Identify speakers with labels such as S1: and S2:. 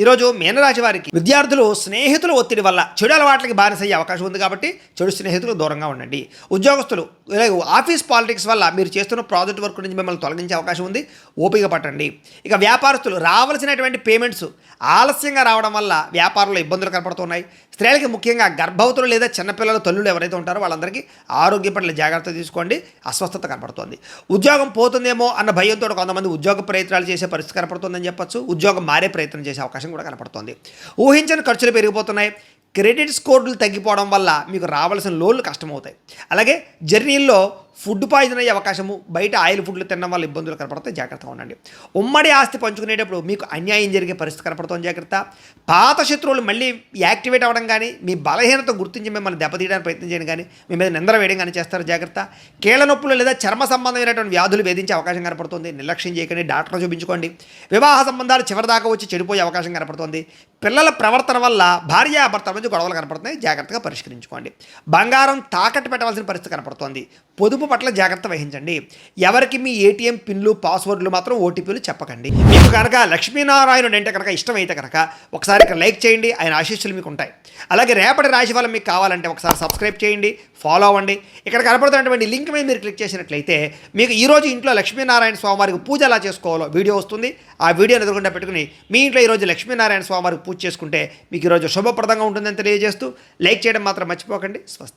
S1: ఈరోజు మీనరాశి వారికి విద్యార్థులు స్నేహితుల ఒత్తిడి వల్ల చెడు అలవాట్లకి బానిసయ్యే అవకాశం ఉంది కాబట్టి చెడు స్నేహితులు దూరంగా ఉండండి. ఉద్యోగస్తులు ఆఫీస్ పాలిటిక్స్ వల్ల మీరు చేస్తున్న ప్రాజెక్ట్ వర్క్ నుంచి మిమ్మల్ని తొలగించే అవకాశం ఉంది. ఓపిక పట్టండి. ఇక వ్యాపారస్తులు రావాల్సినటువంటి పేమెంట్స్ ఆలస్యంగా రావడం వల్ల వ్యాపారంలో ఇబ్బందులు కనపడుతున్నాయి. స్త్రీలకి ముఖ్యంగా గర్భవతులు లేదా చిన్నపిల్లల తల్లులు ఎవరైతే ఉంటారో వాళ్ళందరికీ ఆరోగ్యం పట్ల జాగ్రత్త తీసుకోండి. అస్వస్థత కనపడుతోంది. ఉద్యోగం పోతుందేమో అన్న భయంతో కొంతమంది ఉద్యోగ ప్రయత్నాలు చేసే పరిస్థితి కనపడుతుందని చెప్పొచ్చు. ఉద్యోగం మారే ప్రయత్నం చేసే అవకాశం కూడా కనపడుతోంది. ఊహించని ఖర్చులు పెరిగిపోతున్నాయి. క్రెడిట్ స్కోర్లు తగ్గిపోవడం వల్ల మీకు రావాల్సిన లోన్లు కష్టమవుతాయి. అలాగే జర్నీల్లో ఫుడ్ పాయిజన్ అయ్యే అవకాశము, బయట ఆయిల్ ఫుడ్లు తినడం వల్ల ఇబ్బందులు కనపడతాయి. జాగ్రత్తగా ఉండండి. ఉమ్మడి ఆస్తి పంచుకునేటప్పుడు మీకు అన్యాయం జరిగే పరిస్థితి కనపడుతుంది. జాగ్రత్త. పాత శత్రువులు మళ్ళీ యాక్టివేట్ అవ్వడం కానీ, మీ బలహీనత గుర్తించి మిమ్మల్ని దెబ్బతీయడానికి ప్రయత్నం చేయడం కానీ, మీ మీద నిందర వేయడం కానీ చేస్తారు. జాగ్రత్త. కీళ్ళ నొప్పులు లేదా చర్మ సంబంధమైనటువంటి వ్యాధులు వేధించే అవకాశం కనపడుతుంది. నిర్లక్ష్యం చేయకండి. డాక్టర్ చూపించుకోండి. వివాహ సంబంధాలు చివరిదాకా వచ్చి చెడిపోయే అవకాశం కనపడుతుంది. పిల్లల ప్రవర్తన వల్ల భార్యాభర్తల మధ్య గొడవలు కనపడుతున్నాయి. జాగ్రత్తగా పరిష్కరించుకోండి. బంగారం తాకట్టు పెట్టవలసిన పరిస్థితి కనపడుతోంది. పొదుపు పట్ల జాగ్రత్త వహించండి. ఎవరికి మీ ఏటీఎం పిన్లు, పాస్వర్డ్లు మాత్రం ఓటీపీలు చెప్పకండి. మీకు కనుక లక్ష్మీనారాయణుడు అంటే కనుక ఇష్టమైతే కనుక ఒకసారి ఇక్కడ లైక్ చేయండి. ఆయన ఆశీస్సులు మీకు ఉంటాయి. అలాగే రేపటి రాశి ఫలం మీకు కావాలంటే ఒకసారి సబ్స్క్రైబ్ చేయండి, ఫాలో అవ్వండి. ఇక్కడ కనపడుతున్నటువంటి లింక్ మీద మీరు క్లిక్ చేసినట్లయితే మీకు ఈరోజు ఇంట్లో లక్ష్మీనారాయణ స్వామివారికి పూజ ఎలా చేసుకోవాలో వీడియో వస్తుంది. ఆ వీడియోని ఎదురుకుండా పెట్టుకుని మీ ఇంట్లో ఈరోజు లక్ష్మీనారాయణ స్వామివారికి పూజ చేసుకుంటే మీకు ఈరోజు శుభప్రదంగా ఉంటుందని తెలియజేస్తూ లైక్ చేయడం మాత్రం మర్చిపోకండి. స్వస్తి.